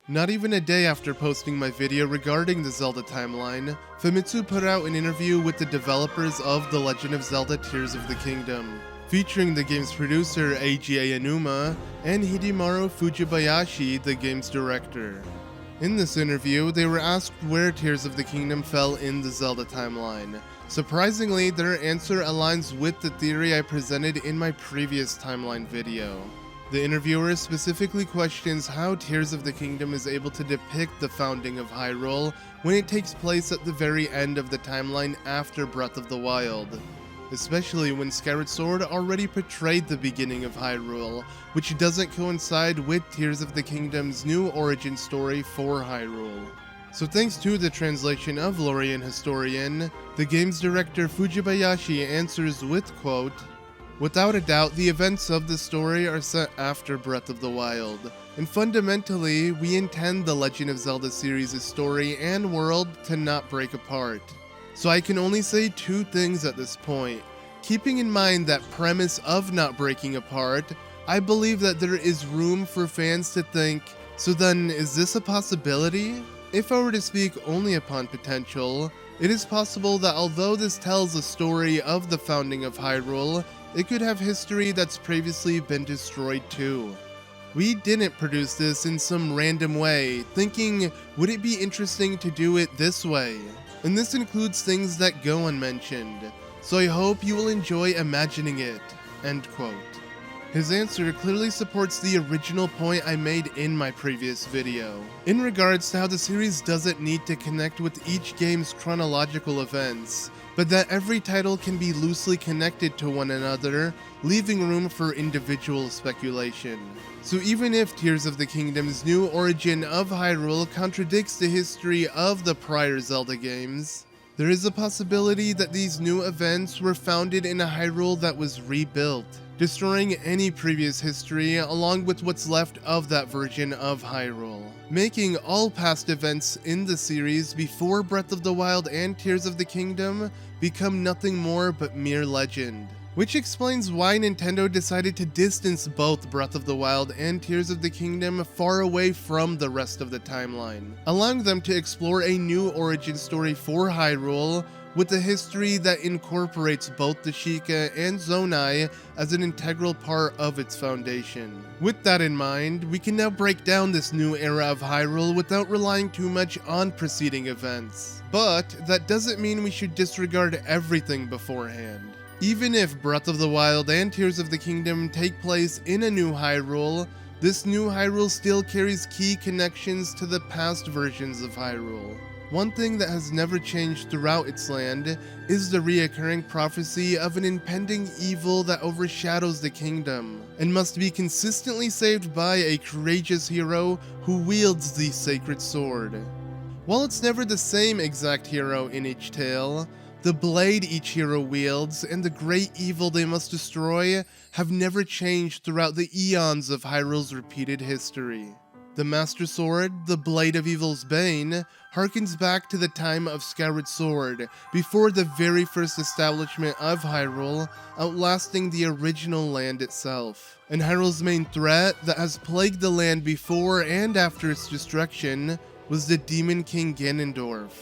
Not even a day after posting my video regarding the Zelda Timeline, Famitsu put out an interview with the developers of The Legend of Zelda Tears of the Kingdom, featuring the game's producer Eiji Aonuma and Hidemaro Fujibayashi, the game's director. In this interview, they were asked where Tears of the Kingdom fell in the Zelda timeline. Surprisingly, their answer aligns with the theory I presented in my previous timeline video. The interviewer specifically questions how Tears of the Kingdom is able to depict the founding of Hyrule when it takes place at the very end of the timeline after Breath of the Wild, especially when Skyward Sword already portrayed the beginning of Hyrule, which doesn't coincide with Tears of the Kingdom's new origin story for Hyrule. So thanks to the translation of Lorian Historian, the game's director Fujibayashi answers with, quote, "Without a doubt, the events of the story are set after Breath of the Wild, and fundamentally, we intend the Legend of Zelda series' story and world to not break apart. So I can only say two things at this point. Keeping in mind that premise of not breaking apart, I believe that there is room for fans to think, so then is this a possibility? If I were to speak only upon potential, it is possible that although this tells a story of the founding of Hyrule, it could have history that's previously been destroyed too. We didn't produce this in some random way, thinking, would it be interesting to do it this way? And this includes things that go unmentioned, so I hope you will enjoy imagining it." End quote. His answer clearly supports the original point I made in my previous video, in regards to how the series doesn't need to connect with each game's chronological events, but that every title can be loosely connected to one another, leaving room for individual speculation. So even if Tears of the Kingdom's new origin of Hyrule contradicts the history of the prior Zelda games, there is a possibility that these new events were founded in a Hyrule that was rebuilt, destroying any previous history along with what's left of that version of Hyrule, making all past events in the series before Breath of the Wild and Tears of the Kingdom become nothing more but mere legend. Which explains why Nintendo decided to distance both Breath of the Wild and Tears of the Kingdom far away from the rest of the timeline, allowing them to explore a new origin story for Hyrule with a history that incorporates both the Sheikah and Zonai as an integral part of its foundation. With that in mind, we can now break down this new era of Hyrule without relying too much on preceding events. But that doesn't mean we should disregard everything beforehand. Even if Breath of the Wild and Tears of the Kingdom take place in a new Hyrule, this new Hyrule still carries key connections to the past versions of Hyrule. One thing that has never changed throughout its land is the reoccurring prophecy of an impending evil that overshadows the kingdom, and must be consistently saved by a courageous hero who wields the sacred sword. While it's never the same exact hero in each tale, the blade each hero wields and the great evil they must destroy have never changed throughout the eons of Hyrule's repeated history. The Master Sword, the Blade of Evil's Bane, harkens back to the time of Skyward Sword, before the very first establishment of Hyrule, outlasting the original land itself. And Hyrule's main threat that has plagued the land before and after its destruction was the Demon King Ganondorf,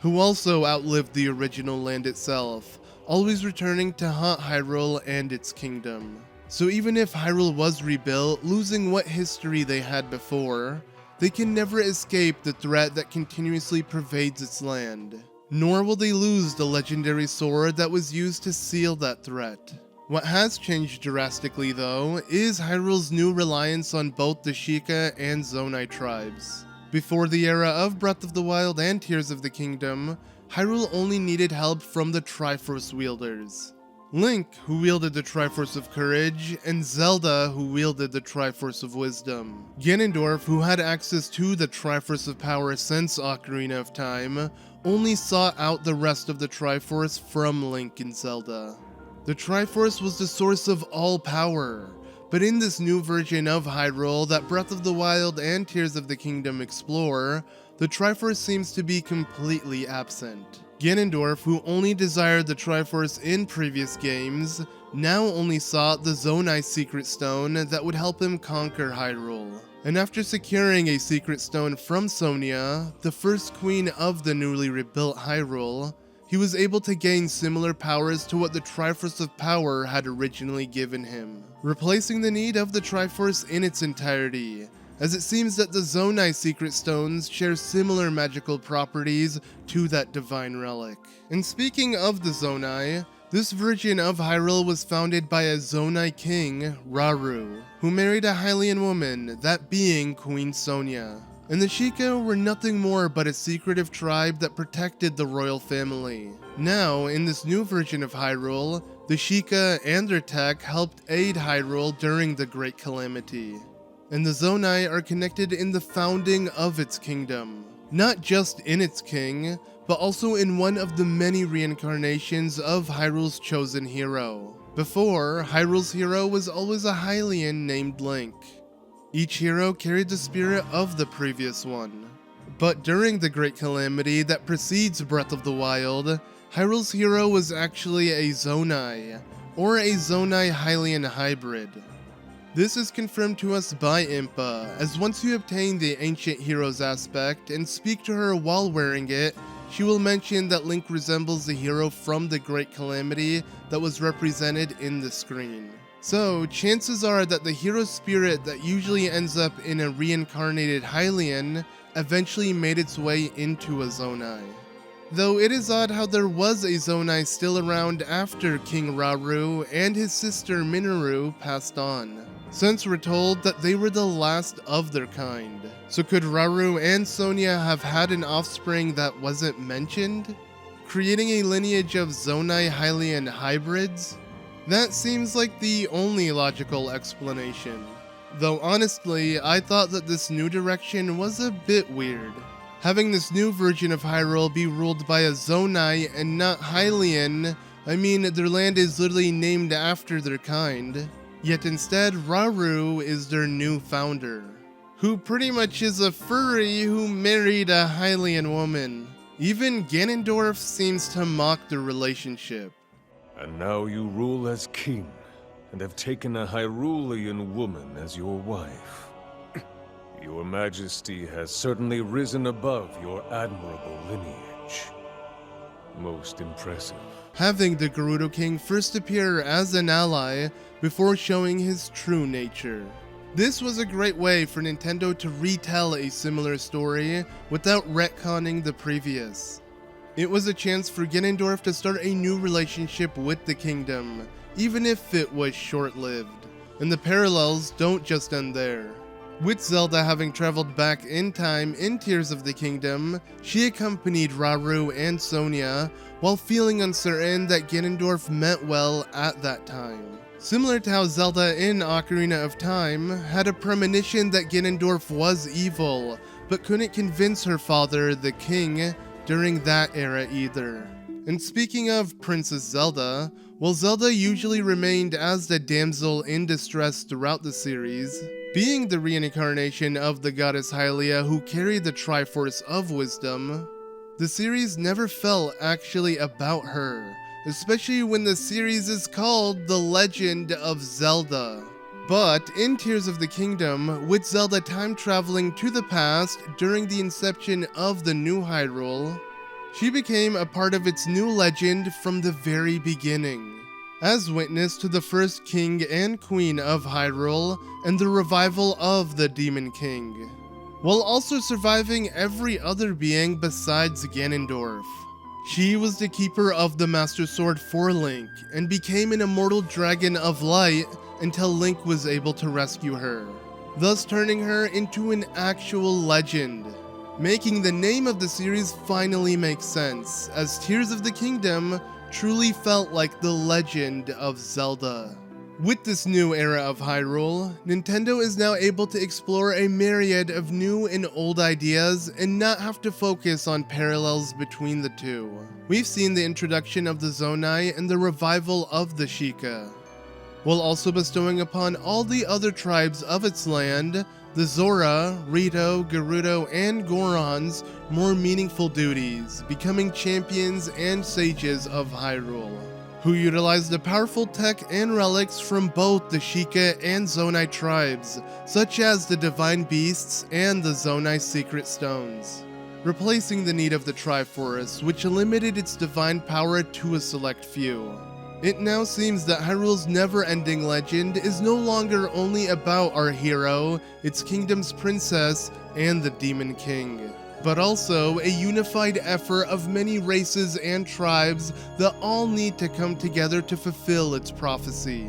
who also outlived the original land itself, always returning to haunt Hyrule and its kingdom. So even if Hyrule was rebuilt, losing what history they had before, they can never escape the threat that continuously pervades its land. Nor will they lose the legendary sword that was used to seal that threat. What has changed drastically though, is Hyrule's new reliance on both the Sheikah and Zonai tribes. Before the era of Breath of the Wild and Tears of the Kingdom, Hyrule only needed help from the Triforce wielders. Link, who wielded the Triforce of Courage, and Zelda, who wielded the Triforce of Wisdom. Ganondorf, who had access to the Triforce of Power since Ocarina of Time, only sought out the rest of the Triforce from Link and Zelda. The Triforce was the source of all power, but in this new version of Hyrule that Breath of the Wild and Tears of the Kingdom explore, the Triforce seems to be completely absent. Ganondorf, who only desired the Triforce in previous games, now only sought the Zonai Secret Stone that would help him conquer Hyrule. And after securing a secret stone from Sonia, the first queen of the newly rebuilt Hyrule, he was able to gain similar powers to what the Triforce of Power had originally given him, replacing the need of the Triforce in its entirety, as it seems that the Zonai secret stones share similar magical properties to that divine relic. And speaking of the Zonai, this version of Hyrule was founded by a Zonai king, Rauru, who married a Hylian woman, that being Queen Sonia. And the Sheikah were nothing more but a secretive tribe that protected the royal family. Now, in this new version of Hyrule, the Sheikah and their tech helped aid Hyrule during the Great Calamity. And the Zonai are connected in the founding of its kingdom. Not just in its king, but also in one of the many reincarnations of Hyrule's chosen hero. Before, Hyrule's hero was always a Hylian named Link. Each hero carried the spirit of the previous one. But during the Great Calamity that precedes Breath of the Wild, Hyrule's hero was actually a Zonai, or a Zonai Hylian hybrid. This is confirmed to us by Impa, as once you obtain the Ancient Heroes aspect and speak to her while wearing it, she will mention that Link resembles the hero from the Great Calamity that was represented in the screen. So, chances are that the hero spirit that usually ends up in a reincarnated Hylian eventually made its way into a Zonai. Though it is odd how there was a Zonai still around after King Rauru and his sister Minoru passed on, since we're told that they were the last of their kind. So could Rauru and Sonia have had an offspring that wasn't mentioned, creating a lineage of Zonai Hylian hybrids? That seems like the only logical explanation. Though honestly, I thought that this new direction was a bit weird. Having this new version of Hyrule be ruled by a Zonai and not Hylian, I mean their land is literally named after their kind. Yet instead, Rauru is their new founder, who pretty much is a furry who married a Hylian woman. Even Ganondorf seems to mock their relationship. And now you rule as king, and have taken a Hyrulean woman as your wife. Your Majesty has certainly risen above your admirable lineage. Most impressive. Having the Gerudo King first appear as an ally before showing his true nature. This was a great way for Nintendo to retell a similar story without retconning the previous. It was a chance for Ganondorf to start a new relationship with the kingdom, even if it was short-lived. And the parallels don't just end there. With Zelda having traveled back in time in Tears of the Kingdom, she accompanied Rauru and Sonia while feeling uncertain that Ganondorf meant well at that time. Similar to how Zelda in Ocarina of Time had a premonition that Ganondorf was evil, but couldn't convince her father, the king, during that era either. And speaking of Princess Zelda, while Zelda usually remained as the damsel in distress throughout the series, being the reincarnation of the goddess Hylia who carried the Triforce of Wisdom, the series never felt actually about her, especially when the series is called The Legend of Zelda. But in Tears of the Kingdom, with Zelda time traveling to the past during the inception of the new Hyrule, she became a part of its new legend from the very beginning, as witness to the first king and queen of Hyrule and the revival of the Demon King, while also surviving every other being besides Ganondorf. She was the keeper of the Master Sword for Link and became an immortal dragon of light until Link was able to rescue her, thus turning her into an actual legend, making the name of the series finally make sense, as Tears of the Kingdom truly felt like the Legend of Zelda. With this new era of Hyrule, Nintendo is now able to explore a myriad of new and old ideas and not have to focus on parallels between the two. We've seen the introduction of the Zonai and the revival of the Sheikah, while also bestowing upon all the other tribes of its land, the Zora, Rito, Gerudo, and Gorons, more meaningful duties, becoming champions and sages of Hyrule, who utilized the powerful tech and relics from both the Sheikah and Zonai tribes, such as the Divine Beasts and the Zonai Secret Stones, replacing the need of the Triforce, which limited its divine power to a select few. It now seems that Hyrule's never-ending legend is no longer only about our hero, its kingdom's princess, and the Demon King, but also a unified effort of many races and tribes that all need to come together to fulfill its prophecy.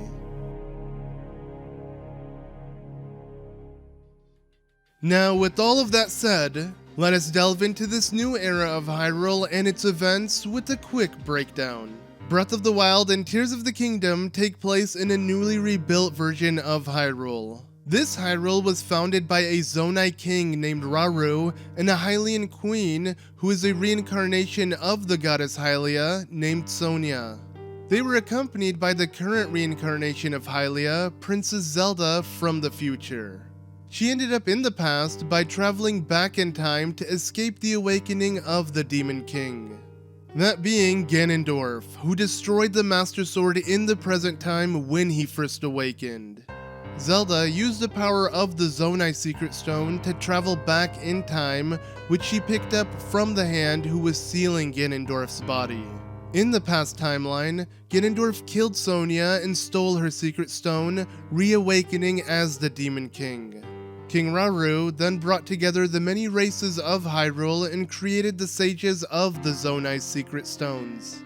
Now, with all of that said, let us delve into this new era of Hyrule and its events with a quick breakdown. Breath of the Wild and Tears of the Kingdom take place in a newly rebuilt version of Hyrule. This Hyrule was founded by a Zonai king named Rauru and a Hylian queen who is a reincarnation of the goddess Hylia named Sonia. They were accompanied by the current reincarnation of Hylia, Princess Zelda from the future. She ended up in the past by traveling back in time to escape the awakening of the Demon King. That being Ganondorf, who destroyed the Master Sword in the present time when he first awakened. Zelda used the power of the Zonai Secret Stone to travel back in time, which she picked up from the hand who was sealing Ganondorf's body. In the past timeline, Ganondorf killed Sonia and stole her Secret Stone, reawakening as the Demon King. King Rauru then brought together the many races of Hyrule and created the sages of the Zonai Secret Stones.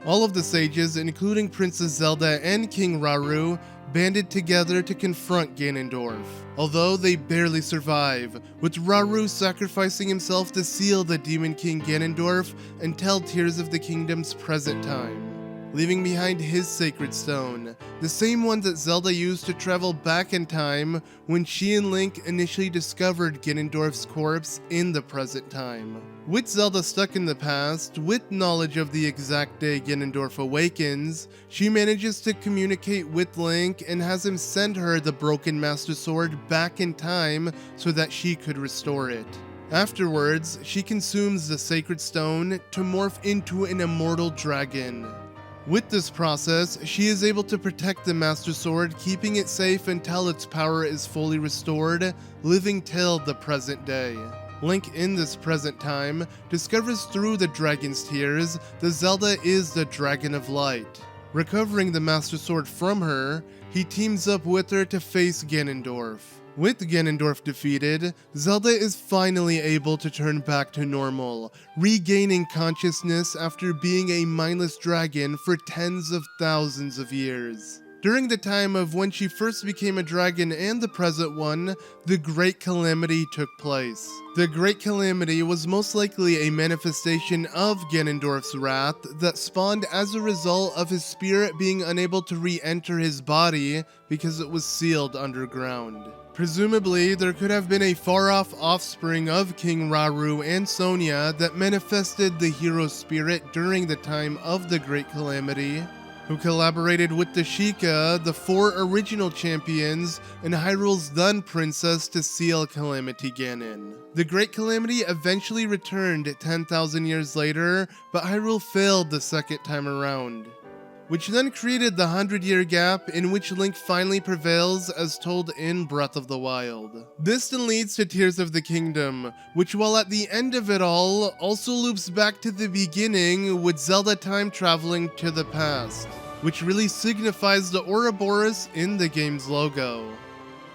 All of the sages, including Princess Zelda and King Rauru, banded together to confront Ganondorf, although they barely survive, with Rauru sacrificing himself to seal the Demon King Ganondorf until Tears of the Kingdom's present time, leaving behind his Sacred Stone, the same one that Zelda used to travel back in time when she and Link initially discovered Ganondorf's corpse in the present time. With Zelda stuck in the past, with knowledge of the exact day Ganondorf awakens, she manages to communicate with Link and has him send her the broken Master Sword back in time so that she could restore it. Afterwards, she consumes the Sacred Stone to morph into an immortal dragon. With this process, she is able to protect the Master Sword, keeping it safe until its power is fully restored, living till the present day. Link in this present time discovers through the dragon's tears that Zelda is the Dragon of Light. Recovering the Master Sword from her, he teams up with her to face Ganondorf. With Ganondorf defeated, Zelda is finally able to turn back to normal, regaining consciousness after being a mindless dragon for tens of thousands of years. During the time of when she first became a dragon and the present one, the Great Calamity took place. The Great Calamity was most likely a manifestation of Ganondorf's wrath that spawned as a result of his spirit being unable to re-enter his body because it was sealed underground. Presumably, there could have been a far-off offspring of King Rauru and Sonia that manifested the hero spirit during the time of the Great Calamity, who collaborated with the Sheikah, the 4 original champions, and Hyrule's then princess to seal Calamity Ganon. The Great Calamity eventually returned 10,000 years later, but Hyrule failed the second time around, which then created the 100-year gap in which Link finally prevails as told in Breath of the Wild. This then leads to Tears of the Kingdom, which while at the end of it all, also loops back to the beginning with Zelda time traveling to the past, which really signifies the Ouroboros in the game's logo.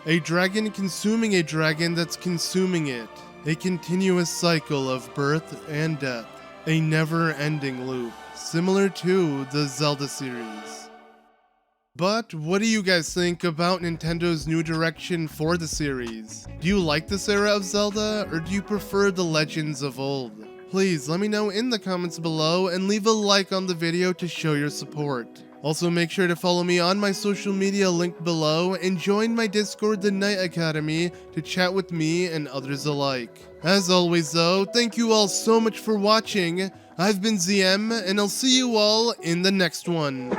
A dragon consuming a dragon that's consuming it. A continuous cycle of birth and death. A never-ending loop, similar to the Zelda series. But what do you guys think about Nintendo's new direction for the series? Do you like this era of Zelda, or do you prefer the legends of old? Please let me know in the comments below and leave a like on the video to show your support. Also make sure to follow me on my social media linked below and join my Discord, the Night Academy, to chat with me and others alike. As always though, thank you all so much for watching. I've been ZM, and I'll see you all in the next one.